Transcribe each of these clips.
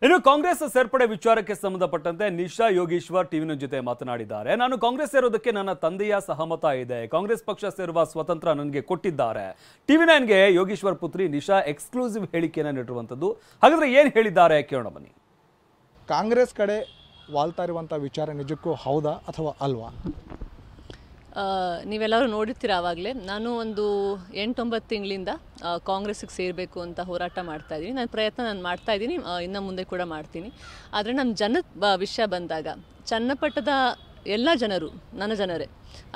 ಇನ್ನು ಕಾಂಗ್ರೆಸ್ ಸೇರ್ಪಡೆ ವಿಚಾರಕ್ಕೆ ಸಂಬಂಧಪಟ್ಟಂತೆ ನಿಶಾ ಯೋಗೀಶ್ವರ್ ಟಿವಿ ಜೊತೆ ಮಾತನಾಡಿದ್ದಾರೆ. ನಾನು ಕಾಂಗ್ರೆಸ್ ಸೇರೋದಕ್ಕೆ ನನ್ನ ತಂದೆಯ ಸಹಮತ ಇದೆ. ಕಾಂಗ್ರೆಸ್ ಪಕ್ಷ ಸೇರುವ ಸ್ವತಂತ್ರ ನನಗೆ ಕೊಟ್ಟಿದ್ದಾರೆ. ಟಿವಿ9ಗೆ ಯೋಗೀಶ್ವರ್ ಪುತ್ರಿ ನಿಶಾ ಎಕ್ಸ್ಕ್ಲೂಸಿವ್ ಹೇಳಿಕೆಯನ್ನು ನೀಡಿರುವಂತದ್ದು. ಹಾಗಾದ್ರೆ ಏನು ಹೇಳಿದ್ದಾರೆ ಕೇಳೋಣ ಬನ್ನಿ. ಕಾಂಗ್ರೆಸ್ ಕಡೆ ವಾಲ್ತಾ ಇರುವಂತ ವಿಚಾರ ನಿಜಕ್ಕೂ ಹೌದಾ ಅಥವಾ ಅಲ್ವಾ? ನೀವೆಲ್ಲರೂ ನೋಡಿರ್ತೀರ. ಆವಾಗಲೇ ನಾನು ಒಂದು 8-9 ತಿಂಗಳಿಂದ ಕಾಂಗ್ರೆಸ್ಸಿಗೆ ಸೇರಬೇಕು ಅಂತ ಹೋರಾಟ ಮಾಡ್ತಾಯಿದ್ದೀನಿ. ನನ್ನ ಪ್ರಯತ್ನ ನಾನು ಮಾಡ್ತಾಯಿದ್ದೀನಿ, ಇನ್ನು ಮುಂದೆ ಕೂಡ ಮಾಡ್ತೀನಿ. ಆದರೆ ನಮ್ಮ ಜನದ ವಿಷಯ ಬಂದಾಗ ಚನ್ನಪಟ್ಟಣದ ಎಲ್ಲ ಜನರು ನನ್ನ ಜನರೇ,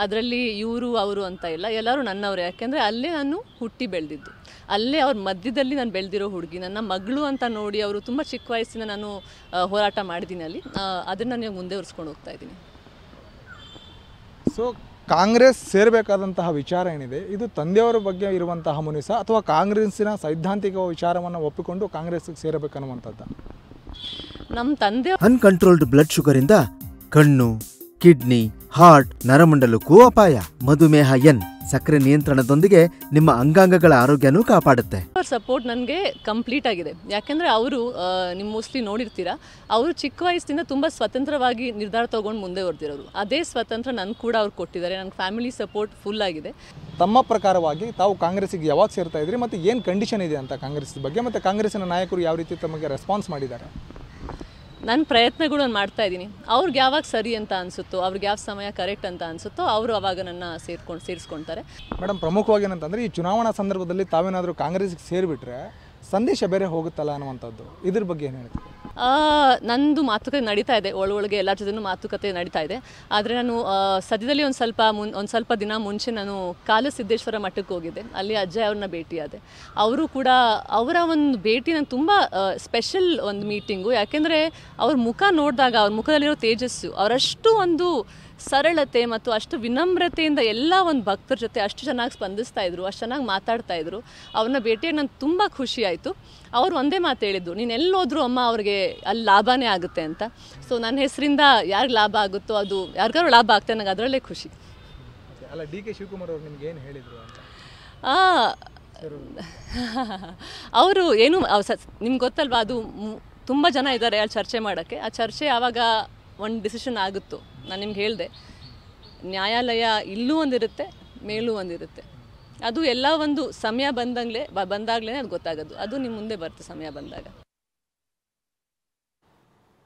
ಅದರಲ್ಲಿ ಇವರು ಅವರು ಅಂತ ಇಲ್ಲ, ಎಲ್ಲರೂ ನನ್ನವರೇ. ಯಾಕೆಂದರೆ ಅಲ್ಲೇ ನಾನು ಹುಟ್ಟಿ ಬೆಳೆದಿದ್ದು, ಅಲ್ಲೇ ಅವ್ರ ಮಧ್ಯದಲ್ಲಿ ನಾನು ಬೆಳೆದಿರೋ ಹುಡುಗಿ, ನನ್ನ ಮಗಳು ಅಂತ ನೋಡಿ ಅವರು ತುಂಬ ಚಿಕ್ಕ ವಯಸ್ಸಿನ ನಾನು ಹೋರಾಟ ಮಾಡಿದ್ದೀನಿ ಅಲ್ಲಿ. ಅದನ್ನು ನಾನು ಮುಂದೆ ಉರ್ಸ್ಕೊಂಡು ಹೋಗ್ತಾ ಇದ್ದೀನಿ. ಸೊ ಕಾಂಗ್ರೆಸ್ ಸೇರಬೇಕಾದಂತಹ ವಿಚಾರ ಏನಿದೆ, ಇದು ತಂದೆಯವರ ಬಗ್ಗೆ ಇರುವಂತಹ ಮುನಿಸ ಅಥವಾ ಕಾಂಗ್ರೆಸ್ಸಿನ ಸೈದ್ಧಾಂತಿಕ ವಿಚಾರವನ್ನು ಒಪ್ಪಿಕೊಂಡು ಕಾಂಗ್ರೆಸ್ಗೆ ಸೇರಬೇಕನ್ನುವಂಥದ್ದು? ನಮ್ಮ ತಂದೆ ಅನ್ಕಂಟ್ರೋಲ್ಡ್ ಬ್ಲಡ್ ಶುಗರ್ ಇಂದ ಕಣ್ಣು, ಕಿಡ್ನಿ, ಹಾರ್ಟ್, ನರಮಂಡಲಕ್ಕೂ ಅಪಾಯ. ಮಧುಮೇಹ ಎನ್ ಸಕ್ಕರೆ ನಿಯಂತ್ರಣದೊಂದಿಗೆ ನಿಮ್ಮ ಅಂಗಾಂಗಗಳ ಆರೋಗ್ಯನೂ ಕಾಪಾಡುತ್ತೆ. ಅವ್ರ ಸಪೋರ್ಟ್ ನನಗೆ ಕಂಪ್ಲೀಟ್ ಆಗಿದೆ. ಯಾಕೆಂದರೆ ಅವರು ನೀವು ಮೋಸ್ಟ್ಲಿ ನೋಡಿರ್ತೀರಾ, ಅವರು ಚಿಕ್ಕ ವಯಸ್ಸಿನಿಂದ ತುಂಬ ಸ್ವತಂತ್ರವಾಗಿ ನಿರ್ಧಾರ ತೊಗೊಂಡು ಮುಂದೆ ಹೊರದಿರೋರು. ಅದೇ ಸ್ವತಂತ್ರ ನನಗೆ ಕೂಡ ಅವ್ರು ಕೊಟ್ಟಿದ್ದಾರೆ. ನನ್ನ ಫ್ಯಾಮಿಲಿ ಸಪೋರ್ಟ್ ಫುಲ್ ಆಗಿದೆ. ತಮ್ಮ ಪ್ರಕಾರವಾಗಿ ತಾವು ಕಾಂಗ್ರೆಸ್ಸಿಗೆ ಯಾವಾಗ ಸೇರ್ತಾ ಇದ್ರಿ ಮತ್ತು ಏನು ಕಂಡೀಷನ್ ಇದೆ ಅಂತ ಕಾಂಗ್ರೆಸ್ ಬಗ್ಗೆ, ಮತ್ತು ಕಾಂಗ್ರೆಸ್ಸಿನ ನಾಯಕರು ಯಾವ ರೀತಿ ತಮಗೆ ರೆಸ್ಪಾನ್ಸ್ ಮಾಡಿದ್ದಾರೆ? ನನ್ನ ಪ್ರಯತ್ನಗಳು ನಾನು ಮಾಡ್ತಾ ಇದ್ದೀನಿ. ಅವ್ರಿಗೆ ಯಾವಾಗ ಸರಿ ಅಂತ ಅನಿಸುತ್ತೋ, ಅವ್ರಿಗೆ ಯಾವ ಸಮಯ ಕರೆಕ್ಟ್ ಅಂತ ಅನಿಸುತ್ತೋ ಅವರು ಅವಾಗ ನನ್ನ ಸೇರಿಸ್ಕೊಳ್ತಾರೆ. ಮೇಡಮ್, ಪ್ರಮುಖವಾಗಿ ಏನಂತಂದರೆ ಈ ಚುನಾವಣಾ ಸಂದರ್ಭದಲ್ಲಿ ತಾವೇನಾದರೂ ಕಾಂಗ್ರೆಸ್ಗೆ ಸೇರಿಬಿಟ್ರೆ ಸಂದೇಶ ಬೇರೆ ಹೋಗುತ್ತಲ್ಲ ಅನ್ನುವಂಥದ್ದು, ಇದ್ರ ಬಗ್ಗೆ ಏನು ಹೇಳ್ತೀವಿ? ನಂದು ಮಾತುಕತೆ ನಡೀತಾ ಇದೆ, ಒಳಗೆ ಎಲ್ಲರ ಜೊತೆನೂ ಮಾತುಕತೆ ನಡೀತಾ ಇದೆ. ಆದರೆ ನಾನು ಸದ್ಯದಲ್ಲಿ ಒಂದು ಸ್ವಲ್ಪ ದಿನ ಮುಂಚೆ ನಾನು ಕಾಲಸಿದ್ದೇಶ್ವರ ಮಠಕ್ಕೆ ಹೋಗಿದ್ದೆ. ಅಲ್ಲಿ ಅಜ್ಜಯ್ ಅವ್ರನ್ನ ಭೇಟಿಯಾದೆ. ಅವರು ಕೂಡ ಅವರ ಒಂದು ಭೇಟಿ ನಂಗೆ ತುಂಬ ಸ್ಪೆಷಲ್ ಒಂದು ಮೀಟಿಂಗು. ಯಾಕೆಂದರೆ ಅವ್ರ ಮುಖ ನೋಡಿದಾಗ, ಅವ್ರ ಮುಖದಲ್ಲಿರೋ ತೇಜಸ್ಸು, ಅವರಷ್ಟು ಒಂದು ಸರಳತೆ ಮತ್ತು ಅಷ್ಟು ವಿನಮ್ರತೆಯಿಂದ ಎಲ್ಲ ಒಂದು ಭಕ್ತರ ಜೊತೆ ಅಷ್ಟು ಚೆನ್ನಾಗಿ ಸ್ಪಂದಿಸ್ತಾ ಇದ್ರು, ಅಷ್ಟು ಚೆನ್ನಾಗಿ ಮಾತಾಡ್ತಾ ಇದ್ರು. ಅವ್ರನ್ನ ಭೇಟಿಯಾಗಿ ನಂಗೆ ತುಂಬ ಖುಷಿ ಆಯಿತು. ಅವರು ಒಂದೇ ಮಾತು ಹೇಳಿದ್ದು, ನೀನು ಎಲ್ಲೋದ್ರೂ ಅಮ್ಮ ಅವ್ರಿಗೆ ಅಲ್ಲಿ ಲಾಭನೇ ಆಗುತ್ತೆ ಅಂತ. ಸೊ ನನ್ನ ಹೆಸರಿಂದ ಯಾರಿಗೆ ಲಾಭ ಆಗುತ್ತೋ ಅದು ಯಾರಿಗಾರು ಲಾಭ ಆಗ್ತದೆ, ನನಗೆ ಅದರಲ್ಲೇ ಖುಷಿ. ಅಲ್ಲ, ಡಿ ಕೆ ಶಿವಕುಮಾರ್ ಅವರು ನಿಮ್ಗೆ ಏನು ಹೇಳಿದರು ಅಂತ? ಅವರು ಏನು ನಿಮ್ಗೆ ಗೊತ್ತಲ್ವಾ, ಅದು ತುಂಬ ಜನ ಇದ್ದಾರೆ ಅಲ್ಲಿ ಚರ್ಚೆ ಮಾಡೋಕ್ಕೆ. ಆ ಚರ್ಚೆ ಆವಾಗ ಒಂದು ಡಿಸಿಷನ್ ಆಗುತ್ತೋ, ನಾನು ನಿಮ್ಗೆ ಹೇಳಿದೆ, ನ್ಯಾಯಾಲಯ ಇಲ್ಲೂ ಒಂದಿರುತ್ತೆ, ಮೇಲೂ ಒಂದಿರುತ್ತೆ. ಅದು ಎಲ್ಲ ಒಂದು ಸಮಯ ಬಂದಾಗಲೇ ಅದು ಗೊತ್ತಾಗೋದು. ಅದು ನಿಮ್ಮ ಮುಂದೆ ಬರುತ್ತೆ ಸಮಯ ಬಂದಾಗ.